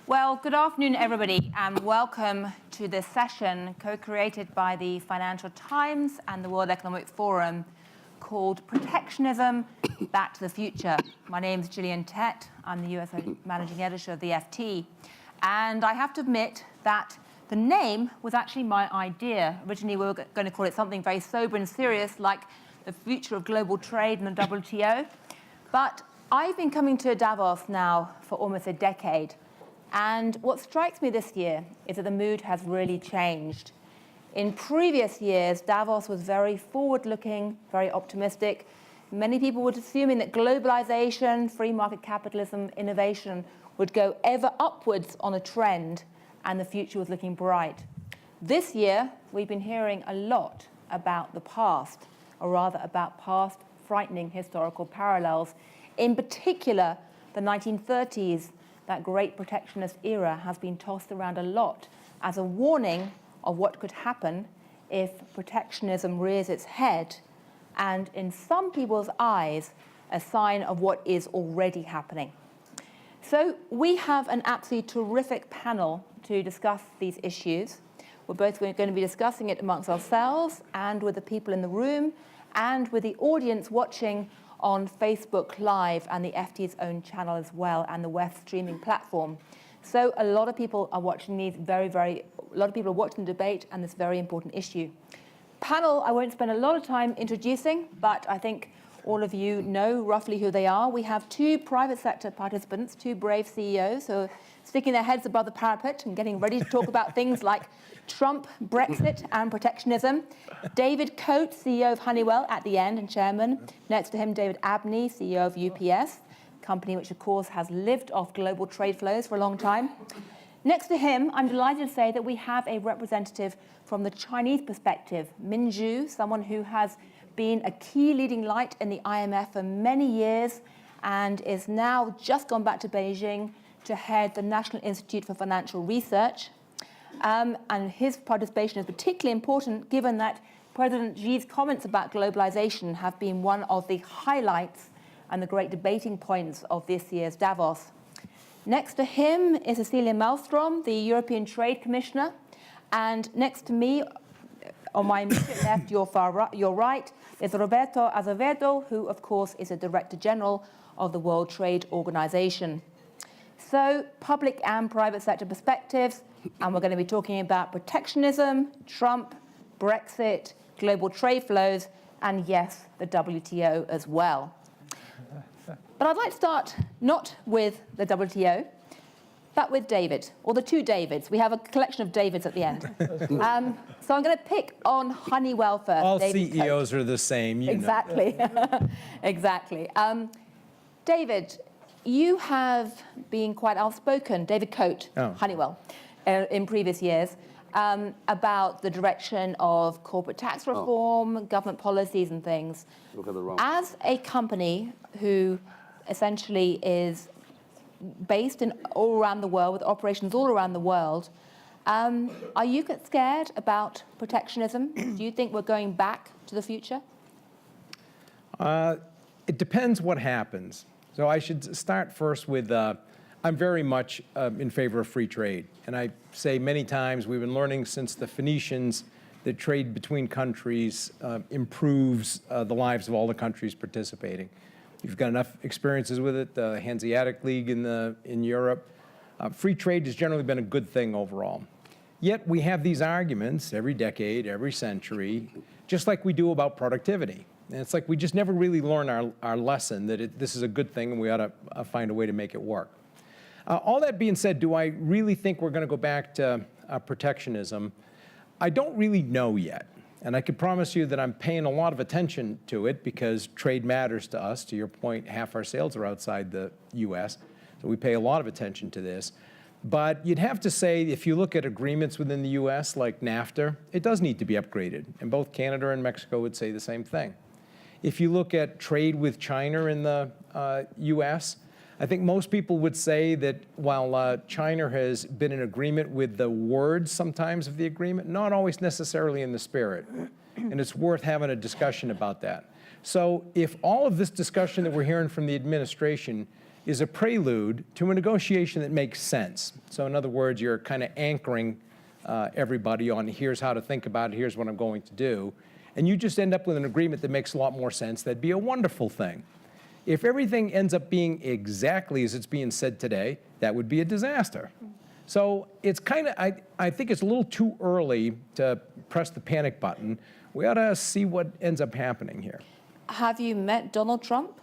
Well, good afternoon, everybody, and welcome to this session co-created by the Financial Times and the World Economic Forum called Protectionism Back to the Future. My name is Gillian Tett. I'm the US Managing Editor of the FT. And I have to admit that the name was actually my idea. Originally, we were going to call it something very sober and serious, like the future of global trade and the WTO. But I've been coming to Davos now for almost a decade. And what strikes me this year is that the mood has really changed. In previous years, Davos was very forward-looking, very optimistic. Many people were assuming that globalization, free market capitalism, innovation would go ever upwards on a trend, and the future was looking bright. This year, we've been hearing a lot about the past, or rather about past frightening historical parallels. In particular, the 1930s, that great protectionist era, has been tossed around a lot as a warning of what could happen if protectionism rears its head, and in some people's eyes, a sign of what is already happening. So we have an absolutely terrific panel to discuss these issues. We're both going to be discussing it amongst ourselves and with the people in the room and with the audience watching on Facebook Live and the FT's own channel as well, and the web streaming platform. So a lot of people are watching these a lot of people are watching the debate and this very important issue. Panel, I won't spend a lot of time introducing, but I think all of you know roughly who they are. We have two private sector participants, two brave CEOs who are sticking their heads above the parapet and getting ready to talk about things like Trump, Brexit, and protectionism. David Coate, CEO of Honeywell, at the end and chairman. Next to him, David Abney, CEO of UPS, a company which, of course, has lived off global trade flows for a long time. Next to him, I'm delighted to say that we have a representative from the Chinese perspective, Min Zhu, someone who has been a key leading light in the IMF for many years and is now just gone back to Beijing to head the National Institute for Financial Research. And his participation is particularly important given that President Xi's comments about globalization have been one of the highlights and the great debating points of this year's Davos. Next to him is Cecilia Malmström, the European Trade Commissioner. And next to me, on my immediate left, your right, is Roberto Azevedo, who, of course, is the Director General of the World Trade Organization. So, public and private sector perspectives, and we're going to be talking about protectionism, Trump, Brexit, global trade flows, and yes, the WTO as well. But I'd like to start not with the WTO, but with David, or the two Davids. We have a collection of Davids at the end. So I'm going to pick on Honeywell first. All David CEOs Coate. are the same. Exactly. Exactly. David, you have been quite outspoken, David Coate, Honeywell, in previous years, about the direction of corporate tax reform, government policies and things. As a company who essentially is based in all around the world, with operations all around the world, are you scared about protectionism? Do you think we're going back to the future? It depends what happens. So I should start first with, I'm very much in favor of free trade. And I say many times, we've been learning since the Phoenicians that trade between countries improves the lives of all the countries participating. You've got enough experiences with it, the Hanseatic League in Europe. Free trade has generally been a good thing overall. Yet we have these arguments every decade, every century, just like we do about productivity. And it's like we just never really learn our lesson that this is a good thing and we ought to find a way to make it work. All that being said, do I really think we're going to go back to protectionism? I don't really know yet. And I can promise you that I'm paying a lot of attention to it because trade matters to us. To your point, half our sales are outside the US, so we pay a lot of attention to this. But you'd have to say, if you look at agreements within the US, like NAFTA, it does need to be upgraded. And both Canada and Mexico would say the same thing. If you look at trade with China in the US, I think most people would say that while China has been in agreement with the words sometimes of the agreement, not always necessarily in the spirit. And it's worth having a discussion about that. So if all of this discussion that we're hearing from the administration is a prelude to a negotiation that makes sense. So in other words, you're kind of anchoring everybody on here's how to think about it, here's what I'm going to do. And you just end up with an agreement that makes a lot more sense. That'd be a wonderful thing. If everything ends up being exactly as it's being said today, that would be a disaster. So it's kind of, I think it's a little too early to press the panic button. We ought to see what ends up happening here. Have you met Donald Trump?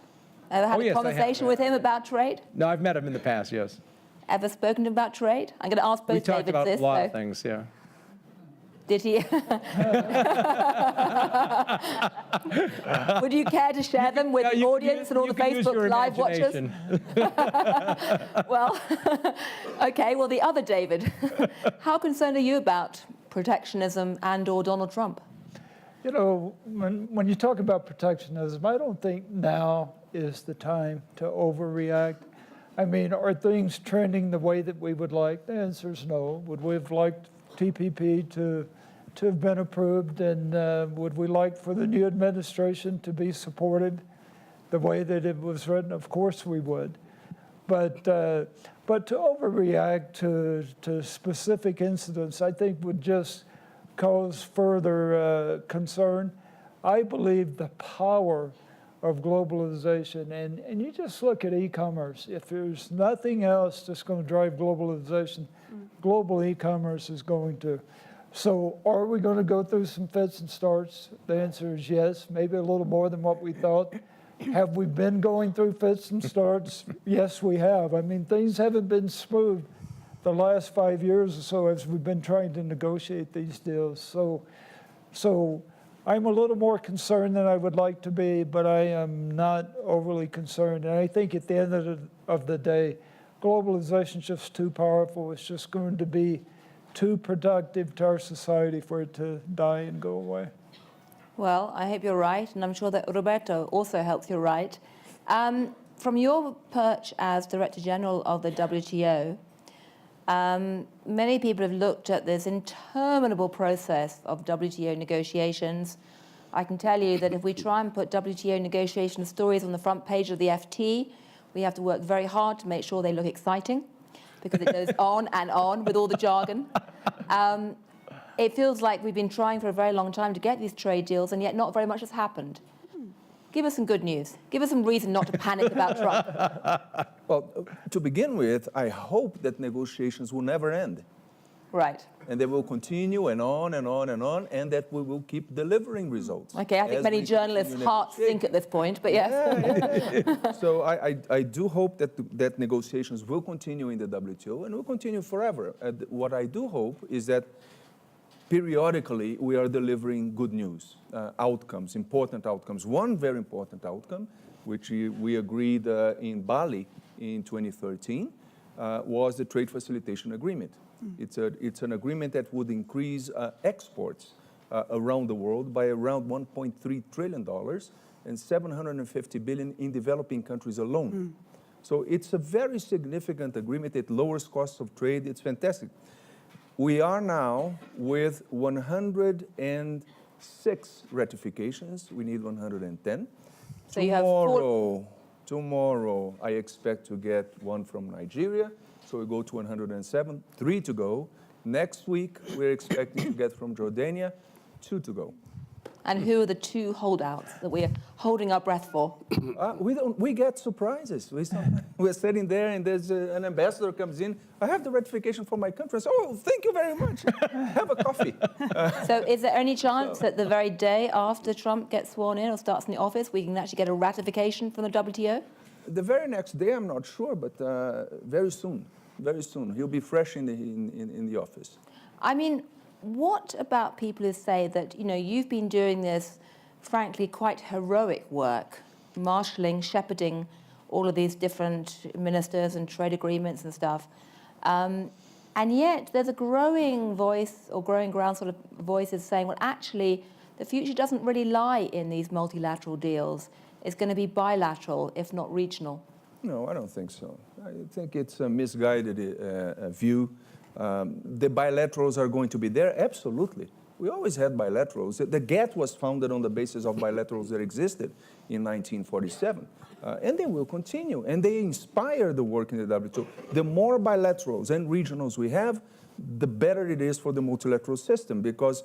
Ever had a Yes, conversation with him about trade? No, I've met him in the past, yes. Ever spoken to him about trade? I'm going to ask both We talked Davids about this, a lot though. of things, yeah. Did he? Would you care to share them with the audience and all the Facebook Live watchers? Well, okay, well, the other David, how concerned are you about protectionism and/or Donald Trump? You know, when you talk about protectionism, I don't think now is the time to overreact. I mean, are things trending the way that we would like? The answer is no. Would we have liked TPP to have been approved, and would we like for the new administration to be supported the way that it was written? Of course we would. But to overreact to specific incidents, I think would just cause further concern. I believe the power of globalization, and you just look at e-commerce. If there's nothing else that's going to drive globalization, global e-commerce is going to. So are we going to go through some fits and starts? The answer is yes, maybe a little more than what we thought. Have we been going through fits and starts? Yes, we have. I mean, things haven't been smooth the last 5 years or so as we've been trying to negotiate these deals. So I'm a little more concerned than I would like to be, but I am not overly concerned. And I think at the end of the day, globalization is just too powerful. It's just going to be too productive to our society for it to die and go away. Well, I hope you're right, and I'm sure that Roberto also helps you right. From your perch as Director General of the WTO, many people have looked at this interminable process of WTO negotiations. I can tell you that if we try and put WTO negotiation stories on the front page of the FT, we have to work very hard to make sure they look exciting, because it goes on and on with all the jargon. It feels like we've been trying for a very long time to get these trade deals, and yet not very much has happened. Give us some good news. Give us some reason not to panic about Trump. Well, to begin with, I hope that negotiations will never end. Right. And they will continue and on and on and on, and that we will keep delivering results. Okay, I think many journalists' hearts sink at this point, but yes. Yeah. So I do hope that negotiations will continue in the WTO and will continue forever. What I do hope is that periodically we are delivering good news, outcomes, important outcomes. One very important outcome, which we agreed in Bali in 2013, was the Trade Facilitation Agreement. It's an agreement that would increase exports around the world by around $1.3 trillion and $750 billion in developing countries alone. So it's a very significant agreement. It lowers costs of trade. It's fantastic. We are now with 106 ratifications. We need 110. So you have Tomorrow, I expect to get one from Nigeria. So we go to 107, 3 to go. Next week, we're expecting to get from Jordania, 2 to go. And who are the two holdouts that we're holding our breath for? We get surprises. We're sitting there and there's an ambassador comes in. I have the ratification for my country. I say, oh, thank you very much. Have a coffee. So is there any chance that the very day after Trump gets sworn in or starts in the office, we can actually get a ratification from the WTO? The very next day, I'm not sure, but very soon. Very soon. He'll be fresh in the office. I mean, what about people who say that, you know, you've been doing this, frankly, quite heroic work, marshalling, shepherding all of these different ministers and trade agreements and stuff, and yet there's a growing voice or growing ground sort of voices saying, well, actually, the future doesn't really lie in these multilateral deals. It's going to be bilateral, if not regional. No, I don't think so. I think it's a misguided view. The bilaterals are going to be there, absolutely. We always had bilaterals. The GATT was founded on the basis of bilaterals that existed in 1947. And they will continue. And they inspire the work in the WTO. The more bilaterals and regionals we have, the better it is for the multilateral system, because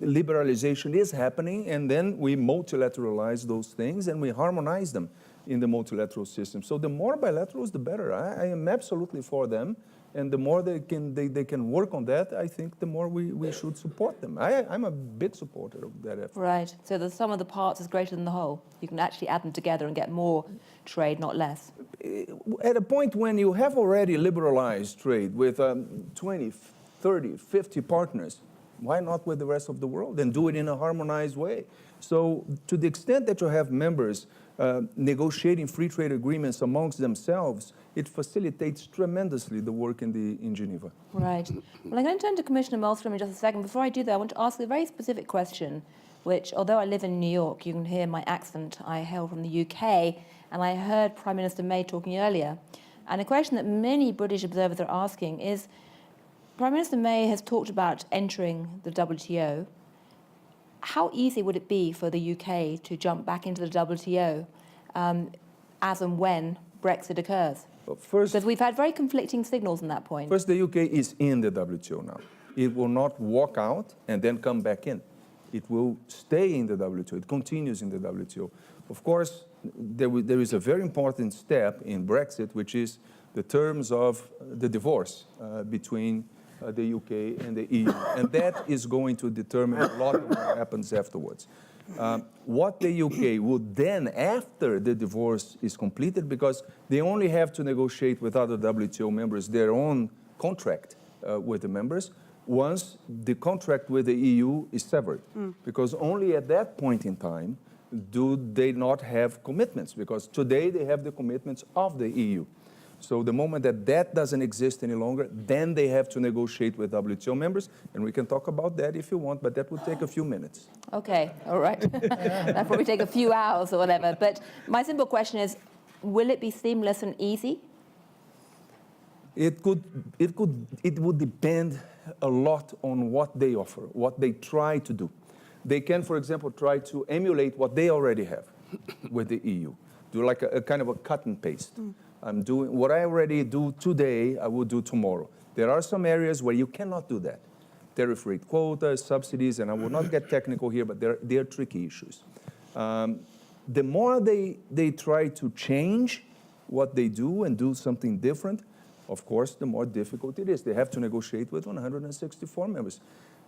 liberalization is happening, and then we multilateralize those things and we harmonize them in the multilateral system. So the more bilaterals, the better. I am absolutely for them. And the more they can work on that, I think the more we should support them. I'm a big supporter of that effort. Right. So the sum of the parts is greater than the whole. You can actually add them together and get more trade, not less. At a point when you have already liberalized trade with 20, 30, 50 partners, why not with the rest of the world and do it in a harmonized way? So to the extent that you have members negotiating free trade agreements amongst themselves, it facilitates tremendously the work in Geneva. Right. Well, I'm going to turn to Commissioner Malmström in just a second. Before I do that, I want to ask a very specific question, which, although I live in New York, you can hear my accent. I hail from the UK, and I heard Prime Minister May talking earlier. And a question that many British observers are asking is, Prime Minister May has talked about entering the WTO. How easy would it be for the UK to jump back into the WTO as and when Brexit occurs? First, because we've had very conflicting signals on that point. First, the UK is in the WTO now. It will not walk out and then come back in. It will stay in the WTO. It continues in the WTO. Of course, there is a very important step in Brexit, which is the terms of the divorce between the UK and the EU. And that is going to determine a lot of what happens afterwards. What the UK would then, after the divorce is completed, because they only have to negotiate with other WTO members their own contract with the members, once the contract with the EU is severed. Because only at that point in time do they not have commitments, because today they have the commitments of the EU. So the moment that that doesn't exist any longer, then they have to negotiate with WTO members, and we can talk about that if you want, but that would take a few minutes. Okay, all right. That'll probably take a few hours or whatever. But my simple question is, will it be seamless and easy? It would depend a lot on what they offer, what they try to do. They can, for example, try to emulate what they already have with the EU, do like a kind of a cut and paste. I'm doing what I already do today, I will do tomorrow. There are some areas where you cannot do that. Tariff rate quotas, subsidies, and I will not get technical here, but they're tricky issues. The more they try to change what they do and do something different, of course, the more difficult it is. They have to negotiate with 164 members.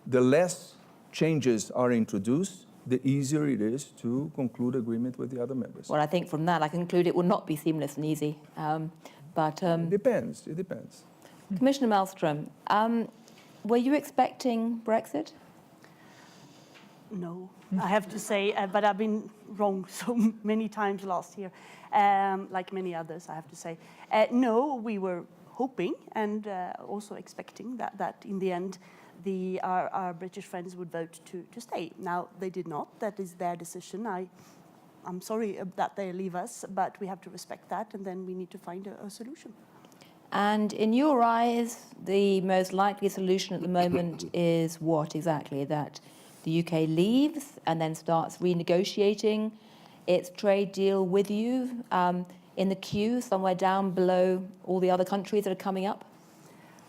The less changes are introduced, the easier it is to conclude agreement with the other members. Well, I think from that I conclude it will not be seamless and easy. It depends. Commissioner Malmström, were you expecting Brexit? No, I have to say, but I've been wrong so many times last year, like many others, I have to say. No, we were hoping and also expecting that in the end our British friends would vote to stay. Now, they did not. That is their decision. I'm sorry that they leave us, but we have to respect that, and then we need to find a solution. And in your eyes, the most likely solution at the moment is what exactly? That the UK leaves and then starts renegotiating its trade deal with you in the queue, somewhere down below all the other countries that are coming up?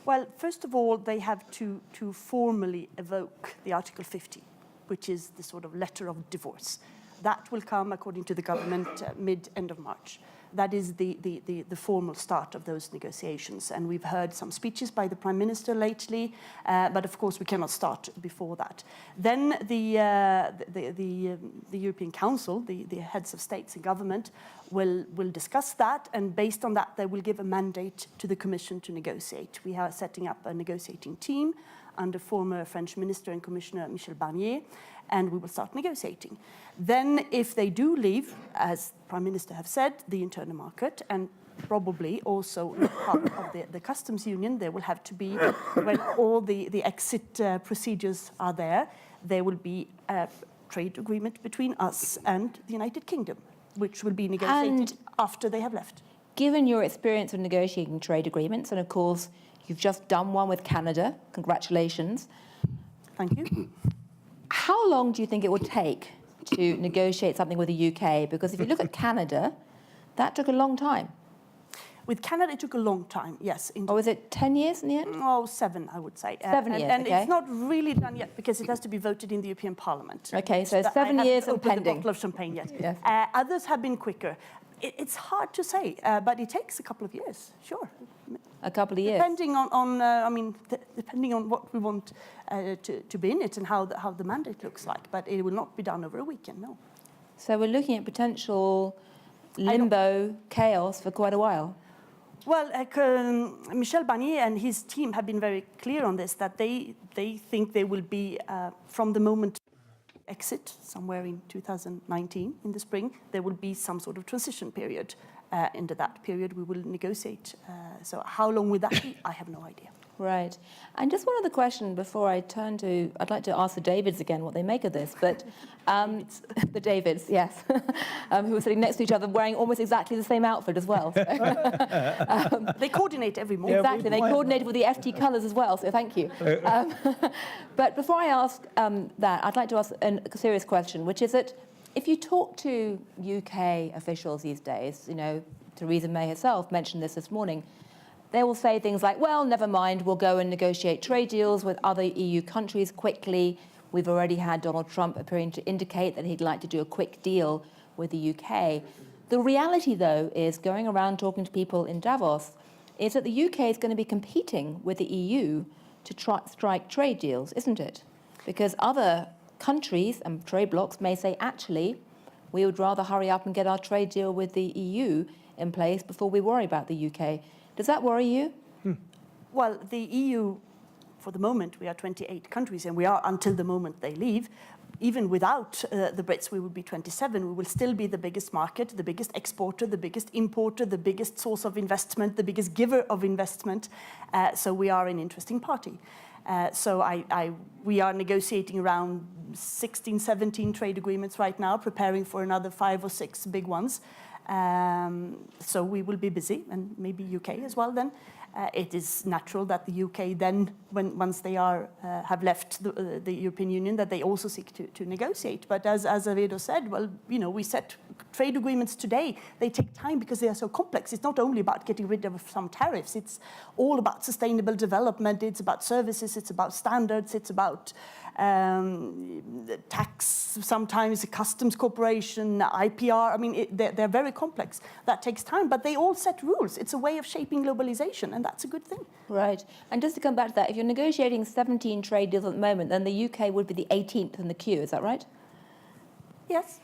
Well, first of all, they have to formally evoke the Article 50, which is the sort of letter of divorce. That will come, according to the government, mid-end of March. That is the formal start of those negotiations. And we've heard some speeches by the Prime Minister lately, but of course we cannot start before that. Then the European Council, the heads of states and government, will discuss that, and based on that they will give a mandate to the Commission to negotiate. We are setting up a negotiating team under former French Minister and Commissioner Michel Barnier, and we will start negotiating. Then if they do leave, as Prime Minister have said, the internal market, and probably also part of the customs union, there will have to be, when all the exit procedures are there will be a trade agreement between us and the United Kingdom, which will be negotiated after they have left. Given your experience of negotiating trade agreements, and of course you've just done one with Canada, congratulations. Thank you. how long do you think it would take to negotiate something with the UK? Because if you look at Canada, that took a long time. With Canada, it took a long time, yes. Or was it 10 years in the end? Oh, 7, I would say. 7 years, and okay. it's not really done yet because it has to be voted in the European Parliament. Okay, so I 7 years haven't and opened pending. the bottle of champagne yet. Yes. Others have been quicker. It's hard to say, but it takes a couple of years, sure. A couple of years. Depending depending on what we want to be in it and how the mandate looks like. But it will not be done over a weekend, no. So we're looking at potential limbo chaos for quite a while. Well, Michel Barnier and his team have been very clear on this, that they think they will be, from the moment exit, somewhere in 2019, in the spring, there will be some sort of transition period. Into that period, we will negotiate. So how long will that be? I have no idea. Right. And just one other question before I turn to, I'd like to ask the Davids again what they make of this, but the Davids, yes, who are sitting next to each other wearing almost exactly the same outfit as well. So. They coordinate every morning. Exactly, they coordinated with the FT colours as well, so thank you. But before I ask that, I'd like to ask a serious question, which is that if you talk to UK officials these days, you know, Theresa May herself mentioned this morning, they will say things like, well, never mind, we'll go and negotiate trade deals with other EU countries quickly. We've already had Donald Trump appearing to indicate that he'd like to do a quick deal with the UK. The reality, though, is going around talking to people in Davos, is that the UK is going to be competing with the EU to strike trade deals, isn't it? Because other countries and trade blocs may say, actually, we would rather hurry up and get our trade deal with the EU in place before we worry about the UK. Does that worry you? Well, the EU, for the moment, we are 28 countries, and we are until the moment they leave. Even without the Brits, we will be 27. We will still be the biggest market, the biggest exporter, the biggest importer, the biggest source of investment, the biggest giver of investment. So we are an interesting party. We are negotiating around 16, 17 trade agreements right now, preparing for another 5 or 6 big ones. So we will be busy, and maybe UK as well then. It is natural that the UK then, once they have left the European Union, that they also seek to negotiate. But as Avedo said, well, you know, we set trade agreements today. They take time because they are so complex. It's not only about getting rid of some tariffs. It's all about sustainable development. It's about services. It's about standards. It's about tax, sometimes customs cooperation, IPR. I mean, they're very complex. That takes time, but they all set rules. It's a way of shaping globalization, and that's a good thing. Right. And just to come back to that, if you're negotiating 17 trade deals at the moment, then the UK would be the 18th in the queue, is that right? Yes.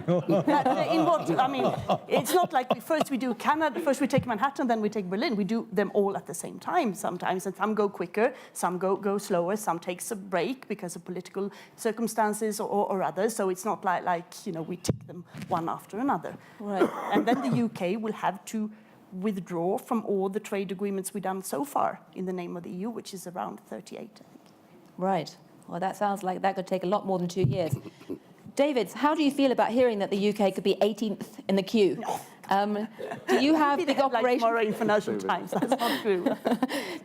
In what? I mean, it's not like first we do Canada, first we take Manhattan, then we take Berlin. We do them all at the same time sometimes, and some go quicker, some go slower, some takes a break because of political circumstances or others. So it's not like you know, we tick them one after another. Right. And then the UK will have to withdraw from all the trade agreements we've done so far in the name of the EU, which is around 38, I think. Right. Well, that sounds like that could take a lot more than 2 years. Davids, how do you feel about hearing that the UK could be 18th in the queue? Do you have big operations? Like tomorrow in Financial Times, that's not true.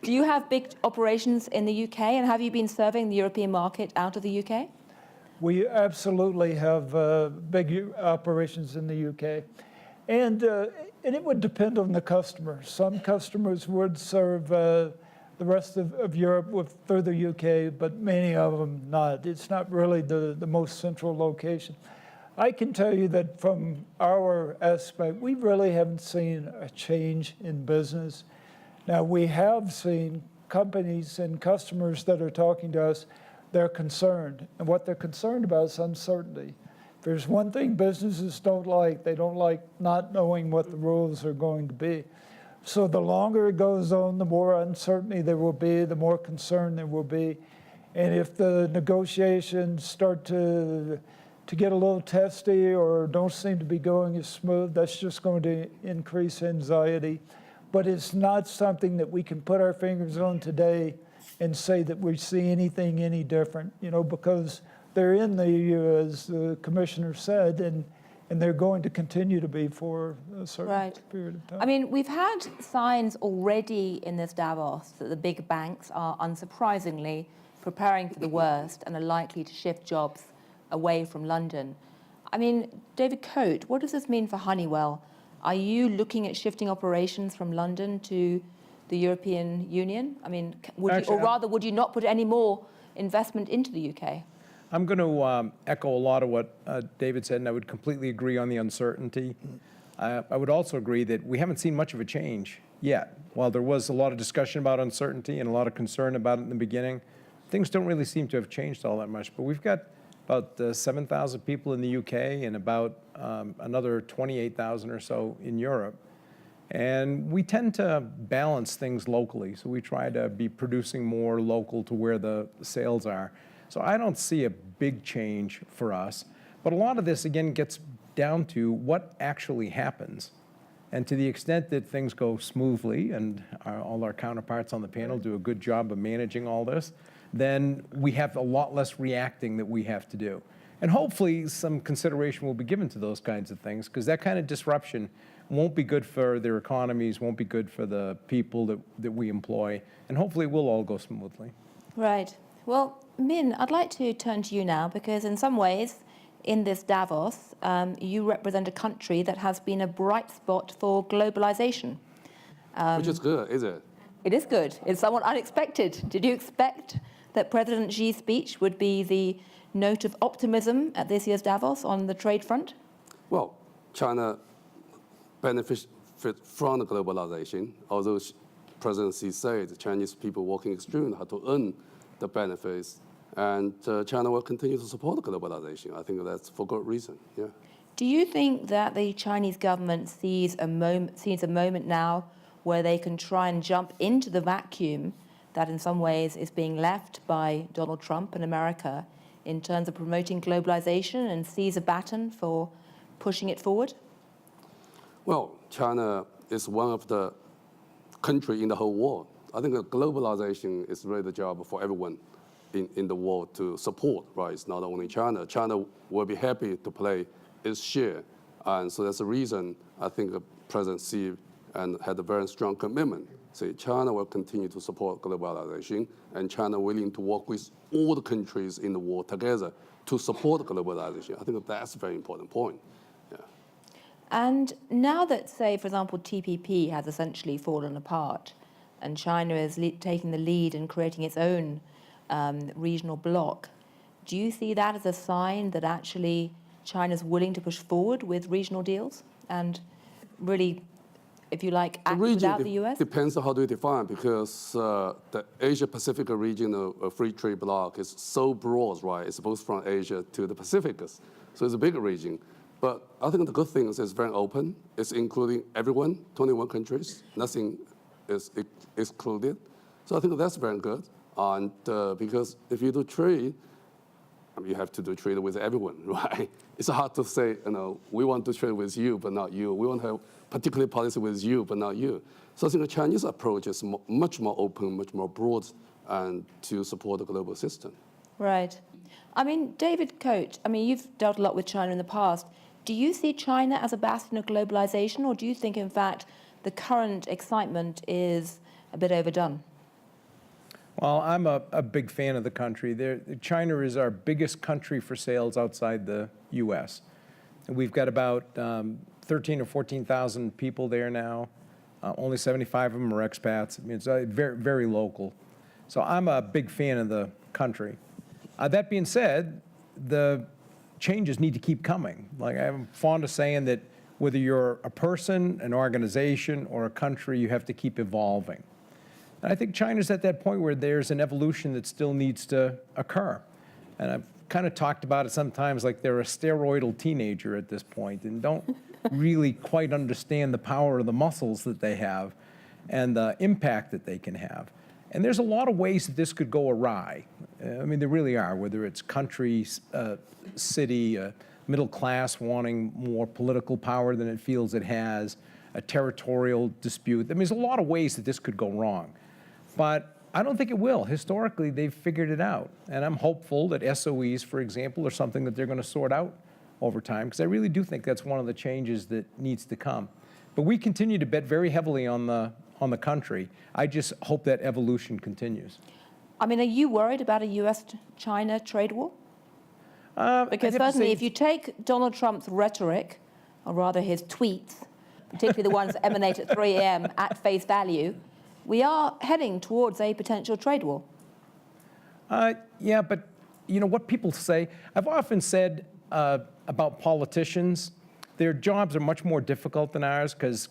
Do you have big operations in the UK, and have you been serving the European market out of the UK? We absolutely have big operations in the UK. And it would depend on the customer. Some customers would serve the rest of Europe through the UK, but many of them not. It's not really the most central location. I can tell you that from our aspect, we really haven't seen a change in business. Now, we have seen companies and customers that are talking to us, they're concerned. And what they're concerned about is uncertainty. If there's one thing businesses don't like, they don't like not knowing what the rules are going to be. So the longer it goes on, the more uncertainty there will be, the more concern there will be. And if the negotiations start to get a little testy or don't seem to be going as smooth, that's just going to increase anxiety. But it's not something that we can put our fingers on today and say that we see anything any different, you know, because they're in the EU, as the commissioner said, and they're going to continue to be for a certain period of time. I mean, we've had signs already in this Davos that the big banks are unsurprisingly preparing for the worst and are likely to shift jobs away from London. I mean, David Coate, what does this mean for Honeywell? Are you looking at shifting operations from London to the European Union? I mean, would you not put any more investment into the UK? I'm going to echo a lot of what David said, and I would completely agree on the uncertainty. I would also agree that we haven't seen much of a change yet. While there was a lot of discussion about uncertainty and a lot of concern about it in the beginning, things don't really seem to have changed all that much. But we've got about 7,000 people in the UK and about another 28,000 or so in Europe. And we tend to balance things locally. So we try to be producing more local to where the sales are. So I don't see a big change for us. But a lot of this, again, gets down to what actually happens. And to the extent that things go smoothly and all our counterparts on the panel do a good job of managing all this, then we have a lot less reacting that we have to do. And hopefully some consideration will be given to those kinds of things, because that kind of disruption won't be good for their economies, won't be good for the people that we employ, and hopefully it will all go smoothly. Right. Well, Min, I'd like to turn to you now, because in some ways, in this Davos, you represent a country that has been a bright spot for globalization. Which is good, is it? It is good. It's somewhat unexpected. Did you expect that President Xi's speech would be the note of optimism at this year's Davos on the trade front? Well, China benefits from the globalization, although President Xi said the Chinese people working extremely hard to earn the benefits, and China will continue to support globalization. I think that's for good reason, yeah. Do you think that the Chinese government sees a moment now where they can try and jump into the vacuum that in some ways is being left by Donald Trump and America in terms of promoting globalization, and seize a baton for pushing it forward? Well, China is one of the countries in the whole world. I think that globalization is really the job for everyone in the world to support, right? It's not only China. China will be happy to play its share. And so that's the reason I think President Xi had a very strong commitment. Say China will continue to support globalization, and China willing to work with all the countries in the world together to support globalization. I think that's a very important point. Yeah. And now that, say, for example, TPP has essentially fallen apart, and China is taking the lead in creating its own regional bloc, do you see that as a sign that actually China's willing to push forward with regional deals and really, if you like, act without the US? Depends on how do you define, because the Asia-Pacific regional free trade bloc is so broad, right? It's both from Asia to the Pacific, so it's a big region. But I think the good thing is it's very open. It's including everyone, 21 countries. Nothing is excluded. So I think that's very good. And because if you do trade, I mean, you have to do trade with everyone, right? It's hard to say, we want to trade with you, but not you. We want to have particular policy with you, but not you. So I think the Chinese approach is much more open, much more broad, and to support the global system. Right. I mean, David Coate, I mean, you've dealt a lot with China in the past. Do you see China as a bastion of globalization, or do you think, in fact, the current excitement is a bit overdone? Well, I'm a big fan of the country. China is our biggest country for sales outside the U.S. And we've got about 13 or 14,000 people there now. Only 75 of them are expats. I mean, it's very, very local. So I'm a big fan of the country. That being said, the changes need to keep coming. Like, I'm fond of saying that whether you're a person, an organization, or a country, you have to keep evolving. And I think China's at that point where there's an evolution that still needs to occur. And I've kind of talked about it sometimes like they're a steroidal teenager at this point and don't really quite understand the power of the muscles that they have and the impact that they can have. And there's a lot of ways that this could go awry. I mean, there really are, whether it's country, city, middle class wanting more political power than it feels it has, a territorial dispute. I mean, there's a lot of ways that this could go wrong. But I don't think it will. Historically, they've figured it out. And I'm hopeful that SOEs, for example, are something that they're going to sort out over time, because I really do think that's one of the changes that needs to come. But we continue to bet very heavily on the country. I just hope that evolution continues. I mean, are you worried about a US-China trade war? Because certainly if you take Donald Trump's rhetoric, or rather his tweets, particularly the ones that emanate at 3 a.m. at face value, we are heading towards a potential trade war. Yeah, but you know what people say? I've often said about politicians, their jobs are much more difficult than ours because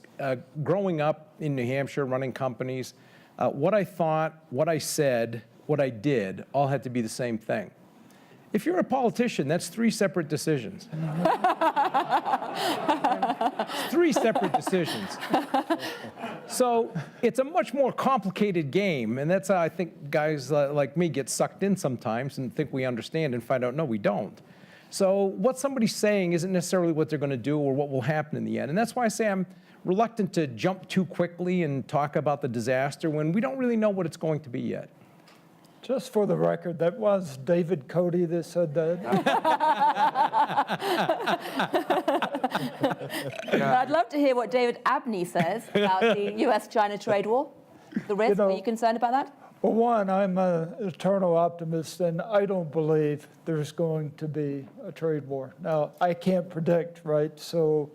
growing up in New Hampshire, running companies, what I thought, what I said, what I did, all had to be the same thing. If you're a politician, that's 3 separate decisions. 3 separate decisions. So it's a much more complicated game, and that's how I think guys like me get sucked in sometimes and think we understand and find out, no, we don't. So what somebody's saying isn't necessarily what they're going to do or what will happen in the end. And that's why I say I'm reluctant to jump too quickly and talk about the disaster when we don't really know what it's going to be yet. Just for the record, that was David Cody that said that. I'd love to hear what David Abney says about the US-China trade war. The risk, are you concerned about that? Well, one, I'm an eternal optimist, and I don't believe there's going to be a trade war. Now, I can't predict, right? So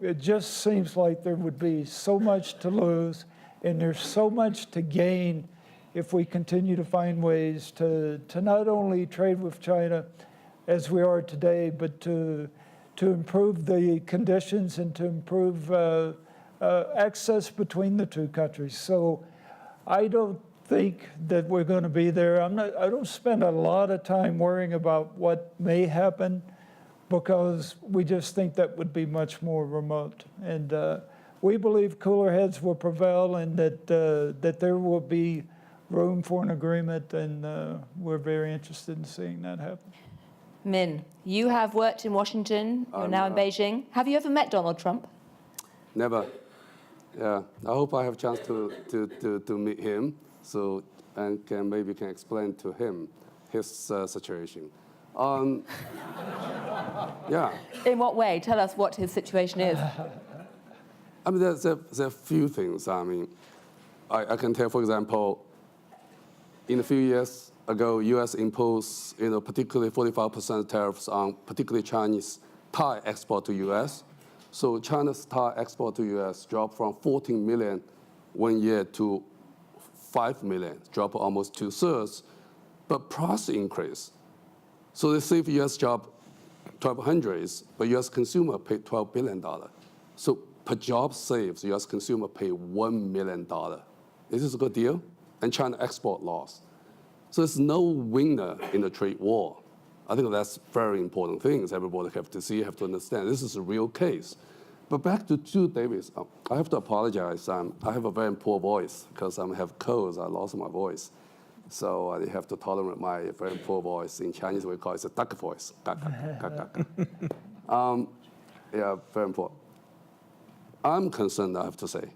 it just seems like there would be so much to lose, and there's so much to gain if we continue to find ways to not only trade with China as we are today, but to improve the conditions and to improve access between the 2 countries. So I don't think that we're going to be there. I don't spend a lot of time worrying about what may happen because we just think that would be much more remote. And we believe cooler heads will prevail and that there will be room for an agreement, and we're very interested in seeing that happen. Min, you have worked in Washington, you're now in Beijing. Have you ever met Donald Trump? Never. Yeah, I hope I have a chance to meet him, so and maybe can explain to him his situation. Yeah. In what way? Tell us what his situation is. I mean, there's a few things. I mean, I can tell, for example, in a few years ago, U.S. imposed, particularly 45% tariffs on particularly Chinese tire export to U.S. So China's tire export to U.S. dropped from 14 million 1 year to 5 million, dropped almost 2/3, but price increased. So they save U.S. job 1,200, but U.S. consumer paid $12 billion. So per job saved, U.S. consumer pay $1 million. Is this a good deal? And China export loss. So there's no winner in the trade war. I think that's very important things everybody have to see, have to understand. This is a real case. But back to Davis, I have to apologize. I have a very poor voice because I have colds. I lost my voice. So I have to tolerate my very poor voice. In Chinese, we call it a duck voice. Yeah, very important. I'm concerned, I have to say.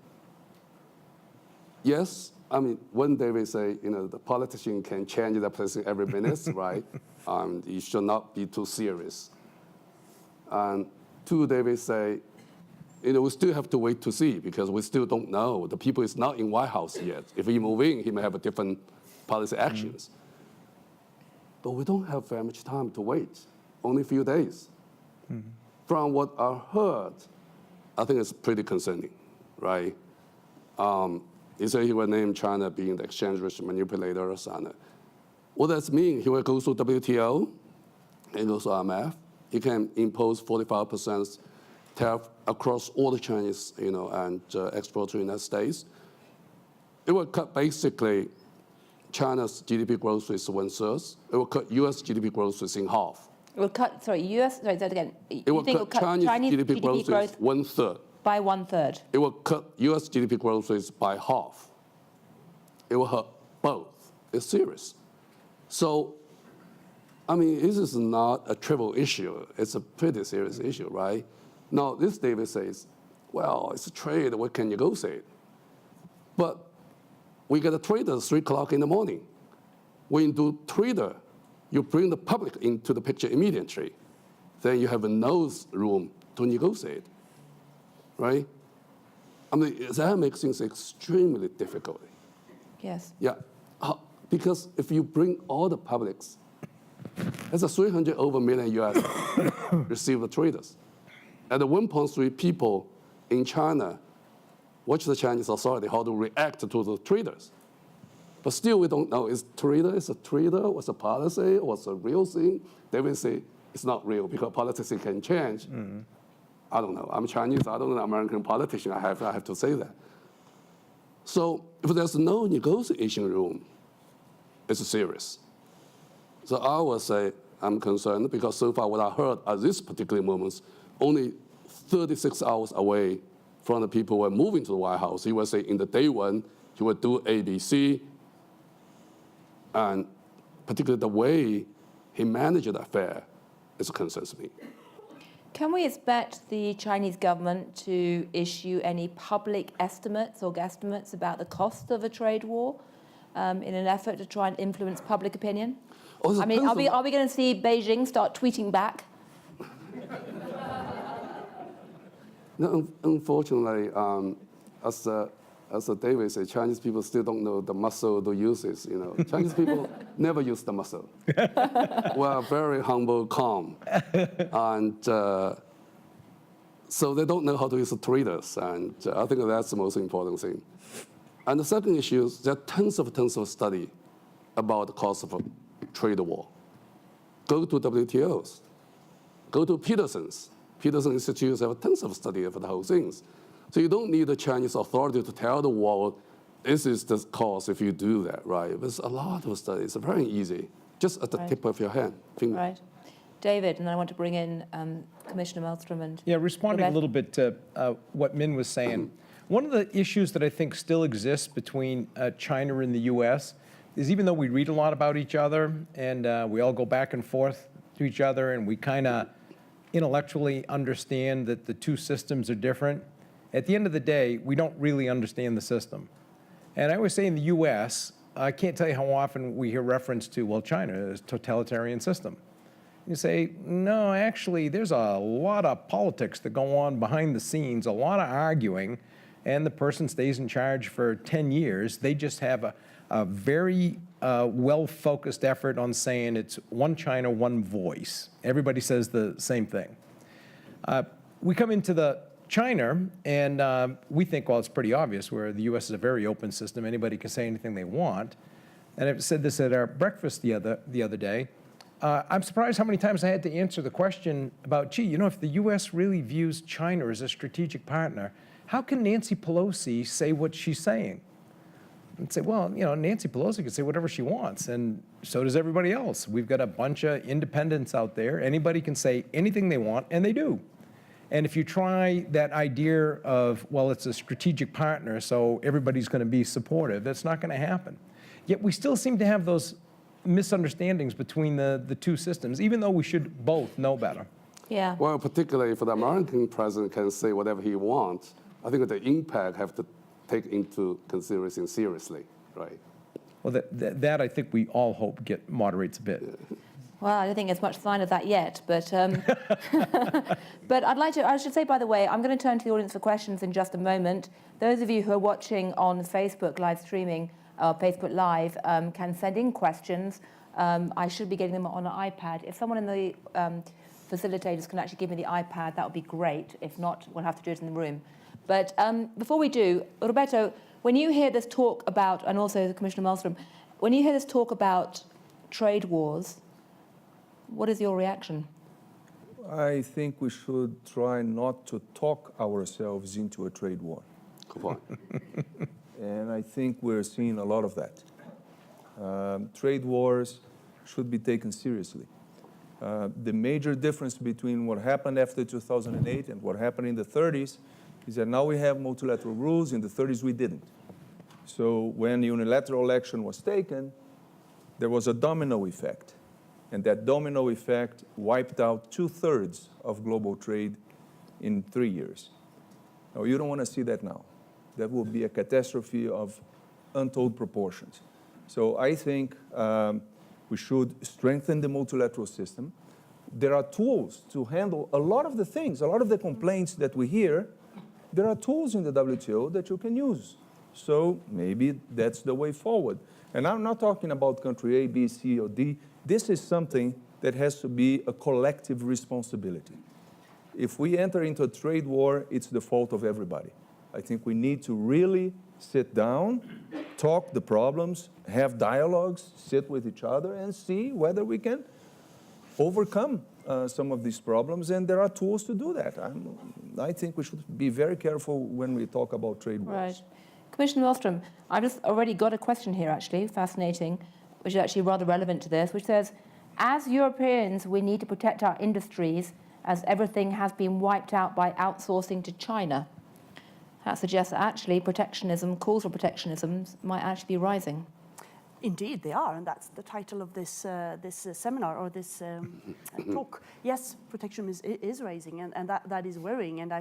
Yes, I mean, when David say, the politician can change their position every minute, right? You should not be too serious. And 2, David say, we still have to wait to see because we still don't know. The people is not in White House yet. If he move in, he may have a different policy actions. But we don't have very much time to wait, only a few days. From what I heard, I think it's pretty concerning, right? He said he will name China being the exchange rate manipulator or something. What does mean? He will go to WTO and go to IMF. He can impose 45% tariff across all the Chinese, and export to the United States. It will cut basically China's GDP growth rate 1/3. It will cut U.S. GDP growth rate in half. It will cut, say that again. It will cut Chinese GDP growth rate 1/3. By 1/3. It will cut U.S. GDP growth rates by half. It will hurt both. It's serious. So, I mean, this is not a trivial issue. It's a pretty serious issue, right? Now, this David says, well, it's a trade, we can negotiate. But we get a trader at 3 o'clock in the morning. When you do trader, you bring the public into the picture immediately. Then you have no room to negotiate, right? I mean, that makes things extremely difficult. Yes. Yeah. Because if you bring all the publics, that's a 300 over million US receive the traders. And the 1.3 people in China watch the Chinese authority how to react to the traders. But still, we don't know, is a trader, what's a policy, what's a real thing? They will say it's not real because politics can change. I don't know. I'm Chinese, I don't know American politician, I have to say that. So if there's no negotiation room, it's serious. So I would say I'm concerned because so far what I heard at this particular moment, only 36 hours away from the people who are moving to the White House, he would say in the day one, he would do ABC, and particularly the way he managed the affair is concerns me. Can we expect the Chinese government to issue any public estimates or guesstimates about the cost of a trade war in an effort to try and influence public opinion? I mean, are we going to see Beijing start tweeting back? No, unfortunately, as David said, Chinese people still don't know the muscle to use it. You know, Chinese people never use the muscle. We are very humble, calm, and so they don't know how to use the traders. And I think that's the most important thing. And the second issue is there are tons of study about the cost of a trade war. Go to WTOs, go to Peterson's. Peterson Institutes have tons of study of the whole things. So you don't need the Chinese authority to tell the world, this is the cost if you do that, right? There's a lot of studies. It's very easy, just at the tip of your hand. Finger. Right. David, and I want to bring in Commissioner Malmström and... Yeah, responding a Rebecca. little bit to what Min was saying. One of the issues that I think still exists between China and the US is even though we read a lot about each other and we all go back and forth to each other and we kind of intellectually understand that the two systems are different, at the end of the day, we don't really understand the system. And I always say in the US, I can't tell you how often we hear reference to, well, China is a totalitarian system. You say, no, actually, there's a lot of politics that go on behind the scenes, a lot of arguing, and the person stays in charge for 10 years. They just have a very well-focused effort on saying it's one China, one voice. Everybody says the same thing. We come into the China, and we think, well, it's pretty obvious, where the US is a very open system. Anybody can say anything they want. And I've said this at our breakfast the other day. I'm surprised how many times I had to answer the question about, gee, you know, if the US really views China as a strategic partner, how can Nancy Pelosi say what she's saying? And say, well, you know, Nancy Pelosi can say whatever she wants, and so does everybody else. We've got a bunch of independents out there. Anybody can say anything they want, and they do. And if you try that idea of, well, it's a strategic partner, so everybody's going to be supportive, that's not going to happen. Yet we still seem to have those misunderstandings between the two systems, even though we should both know better. Yeah. Well, particularly if the American president can say whatever he wants, I think the impact have to take into consideration seriously, right? Well, that I think we all hope moderates a bit. Well, I don't think there's much sign of that yet, but but I should say, by the way, I'm going to turn to the audience for questions in just a moment. Those of you who are watching on Facebook live streaming, Facebook Live, can send in questions. I should be getting them on an iPad. If someone in the facilitators can actually give me the iPad, that would be great. If not, we'll have to do it in the room. But before we do, Roberto, when you hear this talk about, and also Commissioner Malmström, when you hear this talk about trade wars, what is your reaction? I think we should try not to talk ourselves into a trade war. Good point. And I think we're seeing a lot of that. Trade wars should be taken seriously. The major difference between what happened after 2008 and what happened in the 30s is that now we have multilateral rules. In the 30s, we didn't. So when unilateral action was taken, there was a domino effect. And that domino effect wiped out 2/3 of global trade in 3 years. Now, you don't want to see that now. That will be a catastrophe of untold proportions. So I think we should strengthen the multilateral system. There are tools to handle a lot of the things, a lot of the complaints that we hear. There are tools in the WTO that you can use. So maybe that's the way forward. And I'm not talking about country A, B, C, or D. This is something that has to be a collective responsibility. If we enter into a trade war, it's the fault of everybody. I think we need to really sit down, talk the problems, have dialogues, sit with each other, and see whether we can overcome some of these problems, and there are tools to do that. I think we should be very careful when we talk about trade wars. Right. Commissioner Wallström, I've just already got a question here, actually, fascinating, which is actually rather relevant to this, which says, as Europeans, we need to protect our industries as everything has been wiped out by outsourcing to China. That suggests that actually protectionism, calls for protectionism, might actually be rising. Indeed, they are, and that's the title of this seminar or this talk. Yes, protectionism is rising, and that is worrying. And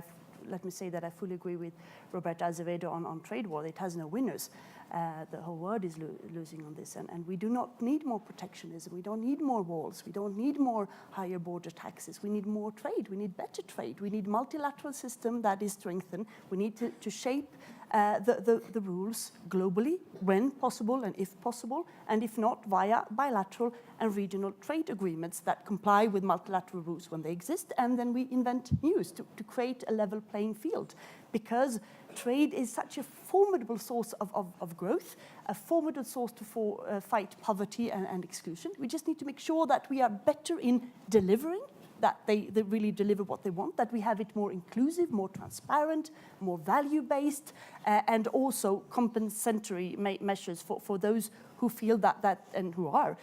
let me say that I fully agree with Roberto Azevedo on trade war. It has no winners. The whole world is losing on this, and we do not need more protectionism. We don't need more walls. We don't need more higher border taxes. We need more trade. We need better trade. We need multilateral system that is strengthened. We need to shape the rules globally when possible and if possible, and if not, via bilateral and regional trade agreements that comply with multilateral rules when they exist, and then we invent news to create a level playing field. Because trade is such a formidable source of growth, a formidable source to fight poverty and exclusion. We just need to make sure that we are better in delivering, that they really deliver what they want, that we have it more inclusive, more transparent, more value-based, and also compensatory measures for those who feel that and who are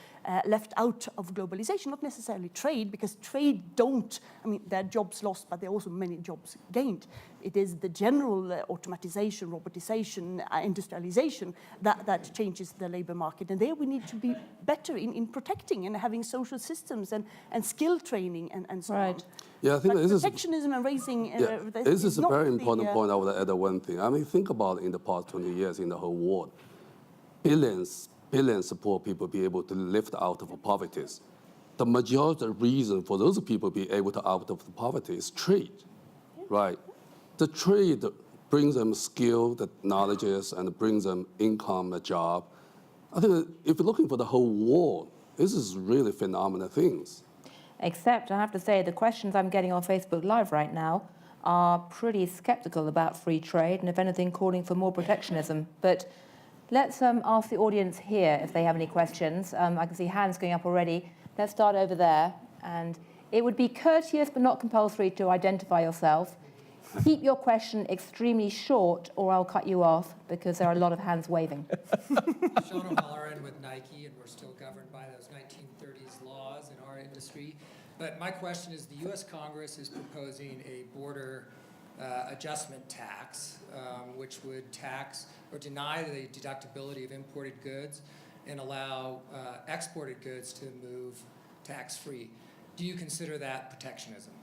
left out of globalization, not necessarily trade, because trade there are jobs lost, but there are also many jobs gained. It is the general automatization, robotization, industrialization that changes the labor market. And there we need to be better in protecting and having social systems and skill training and so on. Yeah, I think this protectionism and raising... this is a very important point. I would add one thing. I mean, think about in the past 20 years in the whole world, billions of poor people be able to lift out of poverty. The majority reason for those people be able to out of the poverty is trade, right? The trade brings them skill, the knowledges, and brings them income, a job. I think if you're looking for the whole world, this is really phenomenal things. Except, I have to say, the questions I'm getting on Facebook Live right now are pretty skeptical about free trade, and if anything, calling for more protectionism. But let's ask the audience here if they have any questions. I can see hands going up already. Let's start over there. And it would be courteous but not compulsory to identify yourself. Keep your question extremely short or I'll cut you off because there are a lot of hands waving. Sean O'Halloran with Nike, and we're still governed by those 1930s laws in our industry. But my question is, the U.S. Congress is proposing a border adjustment tax, which would tax or deny the deductibility of imported goods and allow exported goods to move tax-free. Do you consider that protectionism?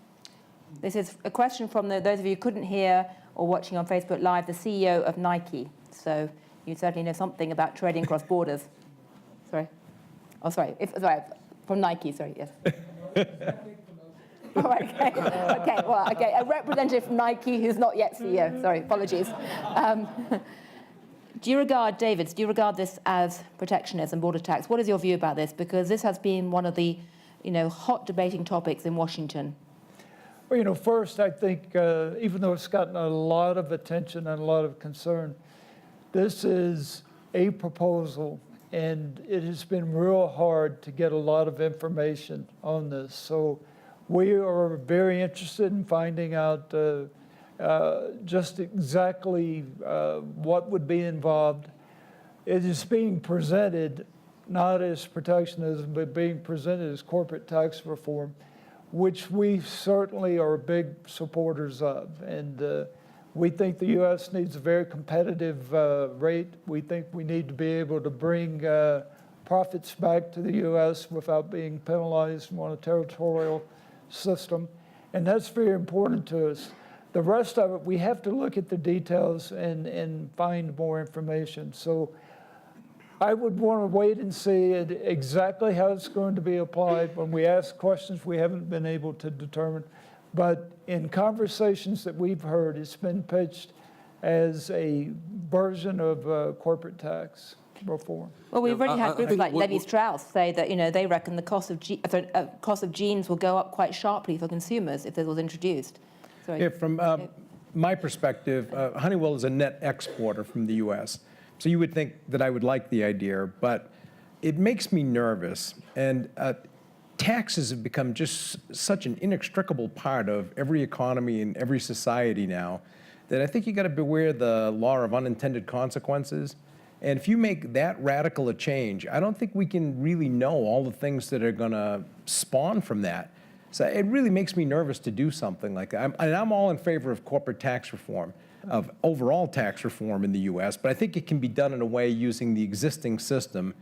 This is a question from those of you who couldn't hear or watching on Facebook Live, the CEO of Nike. So you certainly know something about trading across borders. Sorry. Oh, sorry. From Nike, sorry, yes. Oh, okay. Okay. A representative from Nike who's not yet CEO. Sorry, apologies. Do you regard this as protectionism, border tax? What is your view about this? Because this has been one of the, hot debating topics in Washington. Well, first, I think even though it's gotten a lot of attention and a lot of concern, this is a proposal, and it has been real hard to get a lot of information on this. So we are very interested in finding out just exactly what would be involved. It is being presented not as protectionism, but being presented as corporate tax reform, which we certainly are big supporters of. And we think the U.S. needs a very competitive rate. We think we need to be able to bring profits back to the U.S. without being penalized on a territorial system. And that's very important to us. The rest of it, we have to look at the details and find more information. So I would want to wait and see exactly how it's going to be applied. When we ask questions, we haven't been able to determine. But in conversations that we've heard, it's been pitched as a version of corporate tax. reform. Well, we've already I had groups think like what- Levi Strauss say that, they reckon the cost of jeans will go up quite sharply for consumers if this was introduced. Sorry. Yeah, from my perspective, Honeywell is a net exporter from the U.S. So you would think that I would like the idea, but it makes me nervous. And taxes have become just such an inextricable part of every economy and every society now that I think you got to beware the law of unintended consequences. And if you make that radical a change, I don't think we can really know all the things that are going to spawn from that. So it really makes me nervous to do something like that. I'm all in favor of corporate tax reform, of overall tax reform in the U.S., but I think it can be done in a way using the existing system,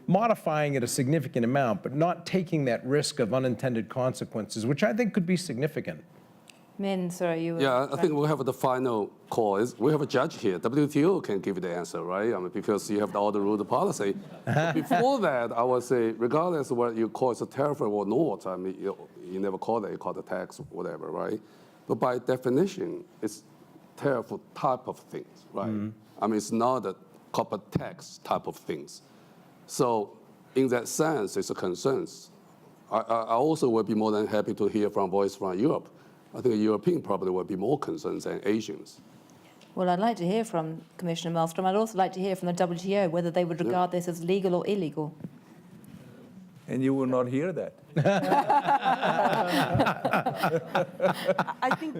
modifying it a significant amount, but not taking that risk of unintended consequences, which I think could be significant. Min, sorry, you were... Yeah, I think we have the final call. We have a judge here. WTO can give the answer, right? I mean, because you have all the rule of policy. But before that, I would say, regardless of what you call it a tariff or not, I mean, you never call it, you call it a tax or whatever, right? But by definition, it's tariff type of things, right? I mean, it's not a corporate tax type of things. So in that sense, it's a concern. I also would be more than happy to hear from voice from Europe. I think a European probably would be more concerned than Asians. Well, I'd like to hear from Commissioner Malmström. I'd also like to hear from the WTO whether they would regard this as legal or illegal. And you will not hear that. I think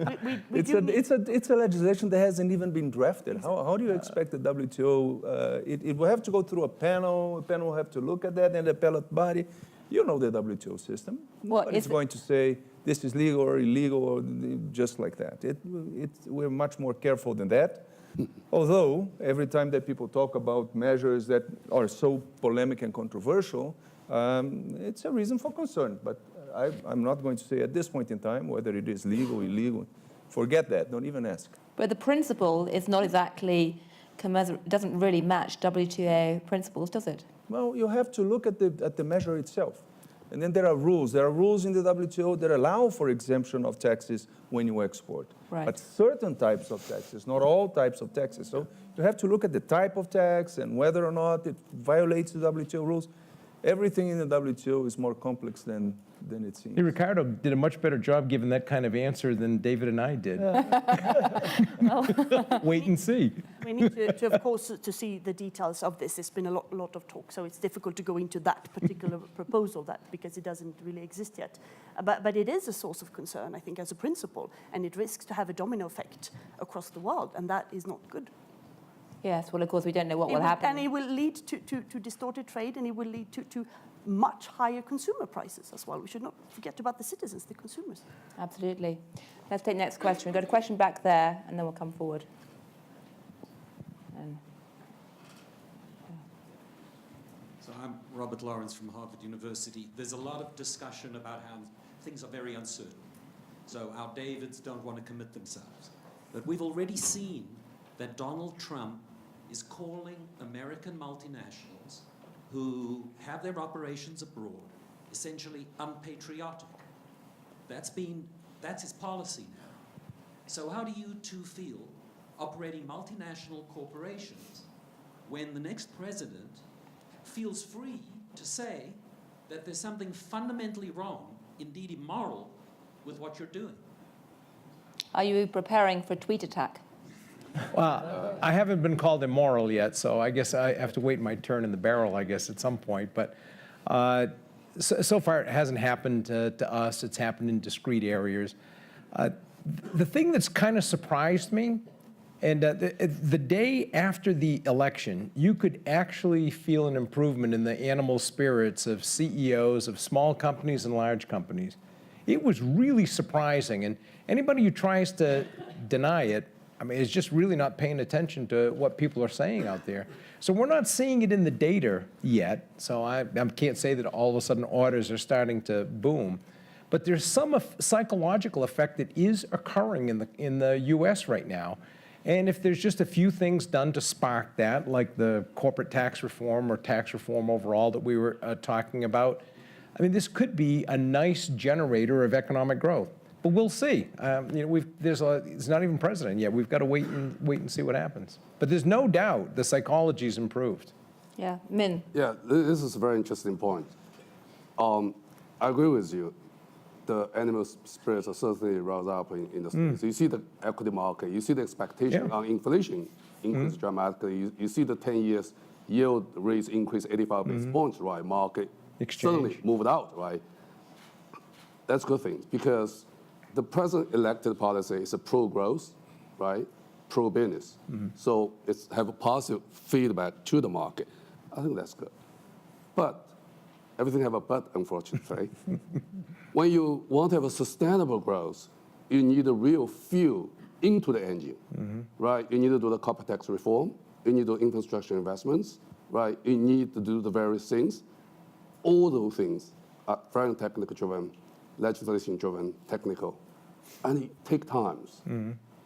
we It's do a, it's, a, it's a legislation that hasn't even been drafted. How do you expect the WTO? It will have to go through a panel will have to look at that, and the appellate body. You know the WTO system. Nobody's going to say this is legal or illegal or just like that. We're much more careful than that. Although every time that people talk about measures that are so polemic and controversial, it's a reason for concern. But I'm not going to say at this point in time whether it is legal, illegal. Forget that. Don't even ask. But the principle is not exactly, it doesn't really match WTO principles, does it? Well, you have to look at the measure itself. And then there are rules. There are rules in the WTO that allow for exemption of taxes when you export. Right. But certain types of taxes, not all types of taxes. So you have to look at the type of tax and whether or not it violates the WTO rules. Everything in the WTO is more complex than it seems. Hey, Ricardo did a much better job giving that kind of answer than David and I did. Wait and see. We need to of course, to see the details of this. There's been a lot of talk, so it's difficult to go into that particular proposal because it doesn't really exist yet. But it is a source of concern, I think, as a principle, and it risks to have a domino effect across the world, and that is not good. Yes, well, of course, we don't know what will happen. And it will lead to distorted trade, and it will lead to much higher consumer prices as well. We should not forget about the citizens, the consumers. Absolutely. Let's take the next question. We've got a question back there, and then we'll come forward. So I'm Robert Lawrence from Harvard University. There's a lot of discussion about how things are very uncertain. So our Davids don't want to commit themselves. But we've already seen that Donald Trump is calling American multinationals who have their operations abroad essentially unpatriotic. That's his policy now. So how do you two feel operating multinational corporations when the next president feels free to say that there's something fundamentally wrong, indeed immoral, with what you're doing? Are you preparing for a tweet attack? Well, I haven't been called immoral yet, so I guess I have to wait my turn in the barrel, I guess, at some point. But so far, it hasn't happened to us. It's happened in discrete areas. The thing that's kind of surprised me, and the day after the election, you could actually feel an improvement in the animal spirits of CEOs of small companies and large companies. It was really surprising, and anybody who tries to deny it, I mean, is just really not paying attention to what people are saying out there. So we're not seeing it in the data yet, so I can't say that all of a sudden orders are starting to boom. But there's some psychological effect that is occurring in the U.S. right now. And if there's just a few things done to spark that, like the corporate tax reform or tax reform overall that we were talking about, I mean, this could be a nice generator of economic growth. But we'll see. It's not even president yet. We've got to wait and see what happens. But there's no doubt the psychology's improved. Yeah, Min. Yeah, this is a very interesting point. I agree with you. The animal spirits are certainly roused up in the States. You see the equity market, you see the expectation on inflation increase dramatically. You see the 10 years yield rates increase 85 basis points, right? Market suddenly moved out, right? That's a good thing because the present elected policy is a pro-growth, right? Pro-business. So it's have a positive feedback to the market. I think that's good. But everything have a but, unfortunately. When you want to have a sustainable growth, you need a real fuel into the engine, right? You need to do the corporate tax reform. You need to do infrastructure investments, right? You need to do the various things. All those things are very technical driven, legislation driven, technical, and it takes times.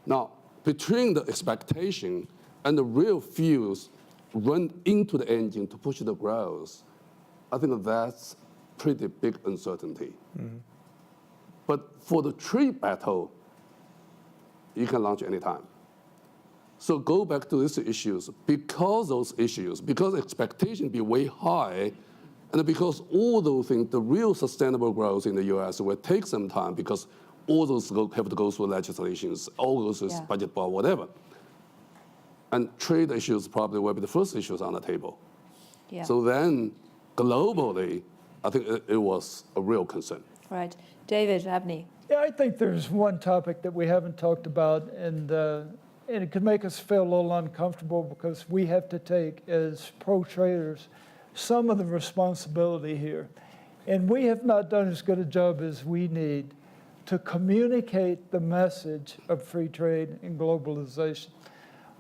Now, between the expectation and the real fuels run into the engine to push the growth, I think that's pretty big uncertainty. But for the trade battle, you can launch anytime. So go back to these issues. Because those issues, because expectation be way high, and because all those things, the real sustainable growth in the US will take some time because all those have to go through legislations, all those is budget bar, whatever. And trade issues probably will be the first issues on the table. Yeah. So then, globally, I think it was a real concern. Right. David Abney. Yeah, I think there's one topic that we haven't talked about, and it could make us feel a little uncomfortable because we have to take, as pro-traders, some of the responsibility here. And we have not done as good a job as we need to communicate the message of free trade and globalization.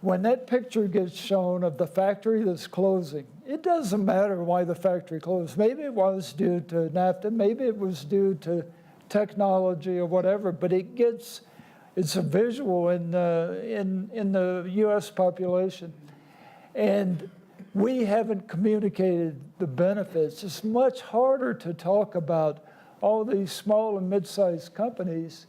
When that picture gets shown of the factory that's closing, it doesn't matter why the factory closed. Maybe it was due to NAFTA, maybe it was due to technology or whatever, but it's a visual in the US population. And we haven't communicated the benefits. It's much harder to talk about all these small and mid-sized companies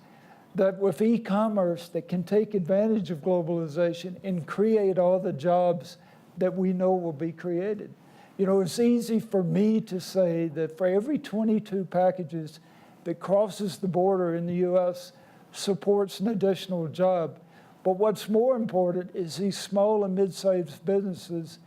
that with e-commerce that can take advantage of globalization and create all the jobs that we know will be created. You know, it's easy for me to say that for every 22 packages that crosses the border in the US supports an additional job. But what's more important is these small and mid-sized businesses,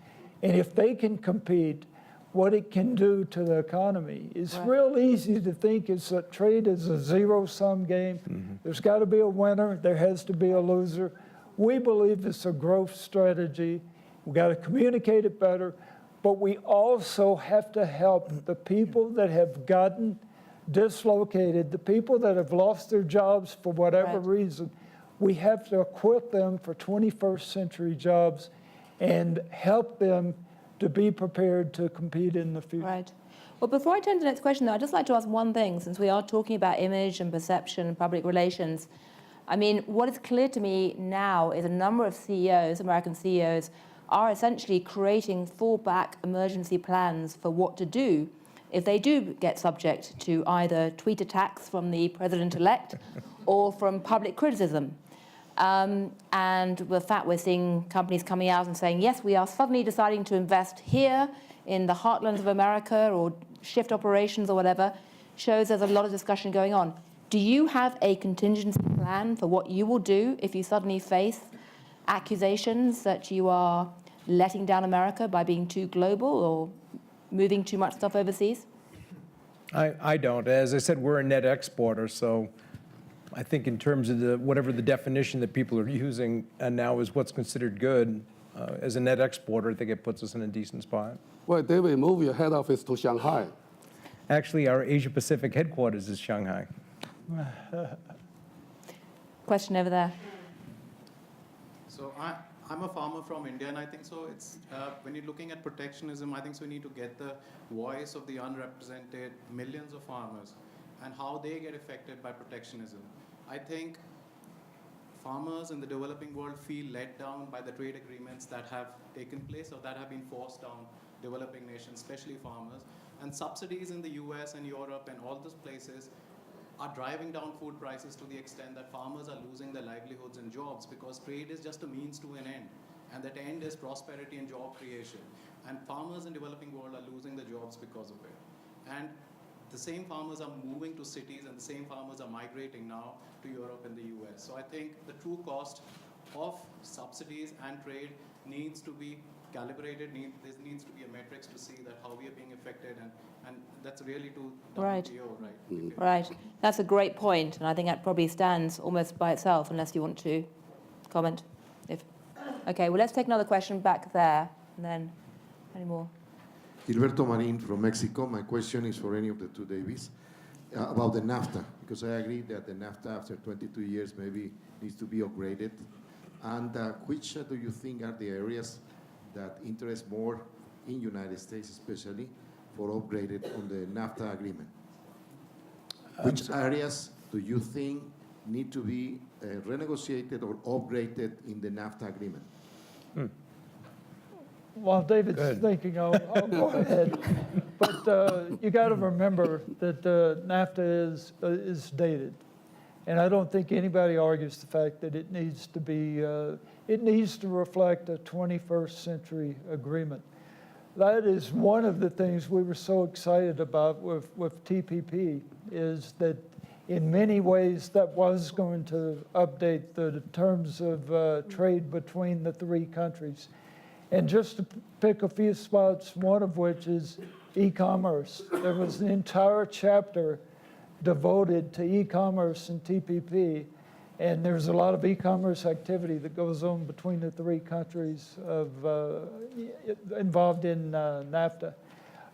and if they can compete, what it can do to the economy. It's real easy to think trade is a zero-sum game. There's got to be a winner. There has to be a loser. We believe it's a growth strategy. We've got to communicate it better, but we also have to help the people that have gotten dislocated, the people that have lost their jobs for whatever reason. We have to equip them for 21st century jobs and help them to be prepared to compete in the future. Right. Well, before I turn to the next question, though, I'd just like to ask one thing, since we are talking about image and perception and public relations. I mean, what is clear to me now is a number of CEOs, American CEOs, are essentially creating fallback emergency plans for what to do if they do get subject to either tweet attacks from the president-elect or from public criticism. And the fact we're seeing companies coming out and saying, yes, we are suddenly deciding to invest here in the heartlands of America or shift operations or whatever, shows there's a lot of discussion going on. Do you have a contingency plan for what you will do if you suddenly face accusations that you are letting down America by being too global or moving too much stuff overseas? I don't. As I said, we're a net exporter, so I think in terms of whatever the definition that people are using now is what's considered good. As a net exporter, I think it puts us in a decent spot. Well, David, move your head office to Shanghai. Actually, our Asia-Pacific headquarters is Shanghai. Question over there. So I'm a farmer from India, and I think so it's, when you're looking at protectionism, I think so we need to get the voice of the unrepresented millions of farmers and how they get affected by protectionism. I think farmers in the developing world feel let down by the trade agreements that have taken place or that have been forced on developing nations, especially farmers. And subsidies in the US and Europe and all those places are driving down food prices to the extent that farmers are losing their livelihoods and jobs because trade is just a means to an end. and that end is prosperity and job creation. And farmers in developing world are losing their jobs because of it. And the same farmers are moving to cities, and the same farmers are migrating now to Europe and the US. So I think the true cost of subsidies and trade needs to be calibrated. There needs to be a metrics to see that how we are being affected, and that's really to Right. WTO, right? Right. That's a great point, and I think that probably stands almost by itself, unless you want to comment. Okay, well, let's take another question back there, and then any more. Gilberto Marin from Mexico. My question is for any of the two Davies about the NAFTA, because I agree that the NAFTA after 22 years maybe needs to be upgraded. And which do you think are the areas that interest more in United States, especially for upgraded on the NAFTA agreement? Which areas do you think need to be renegotiated or upgraded in the NAFTA agreement? While David's Good. thinking, I'll go ahead. But you got to remember that NAFTA is dated. And I don't think anybody argues the fact that it needs to be, it needs to reflect a 21st century agreement. That is one of the things we were so excited about with TPP, is that in many ways that was going to update the terms of trade between the three countries. And just to pick a few spots, one of which is e-commerce. There was an entire chapter devoted to e-commerce and TPP, and there's a lot of e-commerce activity that goes on between the three countries involved in NAFTA.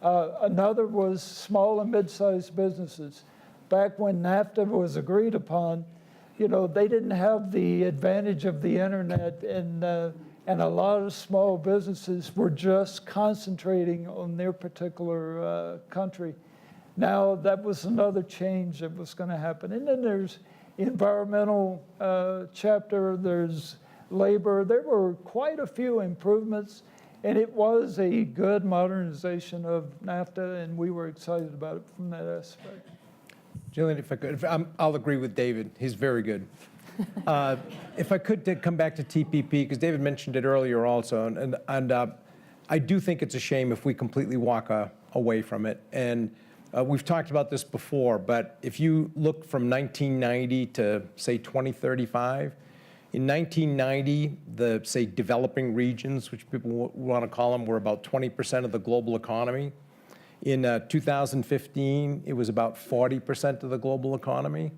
Another was small and mid-sized businesses. Back when NAFTA was agreed upon, you know, they didn't have the advantage of the internet, and a lot of small businesses were just concentrating on their particular country. Now, that was another change that was going to happen. And then there's environmental chapter, there's labor. There were quite a few improvements, and it was a good modernization of NAFTA, and we were excited about it from that aspect. Jillian, if I could, I'll agree with David. He's very good. If I could come back to TPP, because David mentioned it earlier also, and I do think it's a shame if we completely walk away from it. And we've talked about this before, but if you look from 1990 to, say, 2035, in 1990, the, say, developing regions, which people want to call them, were about 20% of the global economy. In 2015, it was about 40% of the global economy.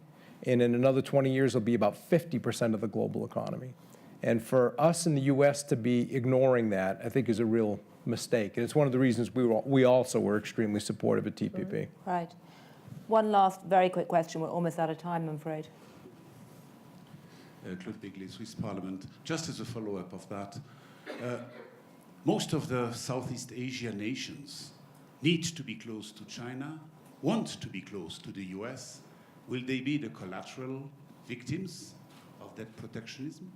And in another 20 years, it'll be about 50% of the global economy. And for us in the US to be ignoring that, I think is a real mistake. And it's one of the reasons we also were extremely supportive of TPP. Right. One last very quick question. We're almost out of time, I'm afraid. Claude Bigley, Swiss Parliament. Just as a follow-up of that, most of the Southeast Asia nations need to be close to China, want to be close to the US. Will they be the collateral victims of that protectionism?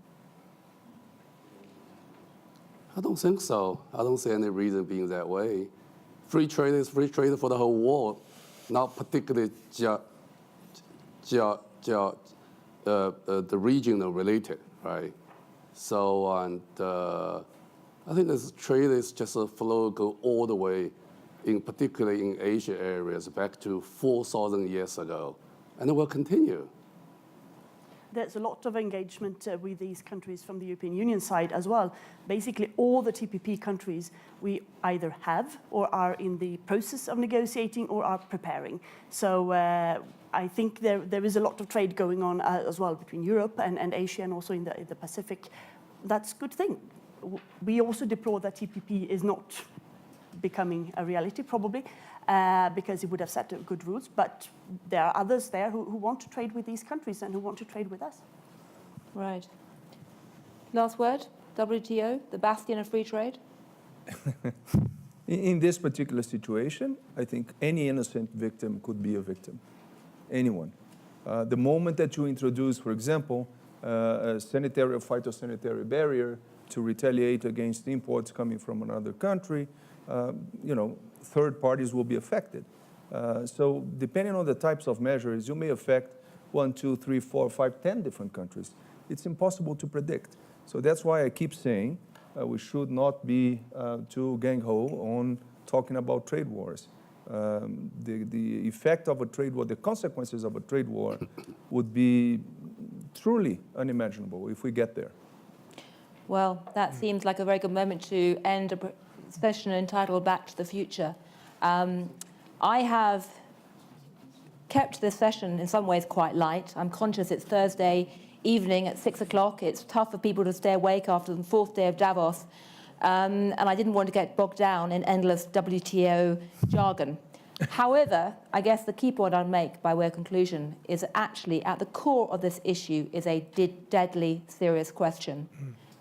I don't think so. I don't see any reason being that way. Free trade is free trade for the whole world, not particularly the regional related, right? So, and I think this trade is just a flow go all the way, particularly in Asia areas, back to 4,000 years ago. And it will continue. There's a lot of engagement with these countries from the European Union side as well. Basically, all the TPP countries we either have or are in the process of negotiating or are preparing. So I think there is a lot of trade going on as well between Europe and Asia, and also in the Pacific. That's a good thing. We also deplore that TPP is not becoming a reality, probably, because it would have set good rules. But there are others there who want to trade with these countries and who want to trade with us. Right. Last word, WTO, the bastion of free trade? In this particular situation, I think any innocent victim could be a victim. Anyone. The moment that you introduce, for example, a sanitary or phytosanitary barrier to retaliate against imports coming from another country, third parties will be affected. So depending on the types of measures, you may affect 1, 2, 3, 4, 5, 10 different countries. It's impossible to predict. So that's why I keep saying we should not be too gung-ho on talking about trade wars. The effect of a trade war, the consequences of a trade war would be truly unimaginable if we get there. Well, that seems like a very good moment to end a session entitled Back to the Future. I have kept this session in some ways quite light. I'm conscious it's Thursday evening at 6 o'clock. It's tough for people to stay awake after the fourth day of Davos. And I didn't want to get bogged down in endless WTO jargon. However, I guess the key point I'd make by way of conclusion is that actually at the core of this issue is a deadly serious question.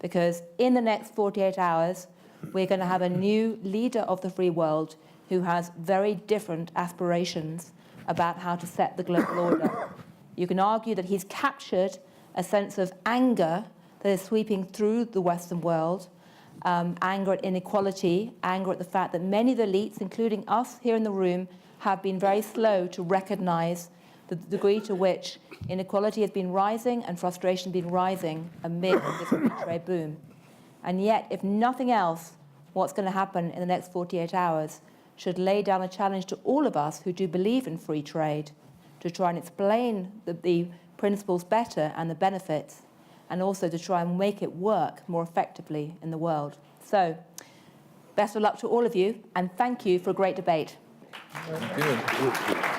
Because in the next 48 hours, we're going to have a new leader of the free world who has very different aspirations about how to set the global order. You can argue that he's captured a sense of anger that is sweeping through the Western world, anger at inequality, anger at the fact that many of the elites, including us here in the room, have been very slow to recognize the degree to which inequality has been rising and frustration has been rising amid this free trade boom. And yet, if nothing else, what's going to happen in the next 48 hours should lay down a challenge to all of us who do believe in free trade to try and explain the principles better and the benefits, and also to try and make it work more effectively in the world. So, best of luck to all of you, and thank you for a great debate. Thank you.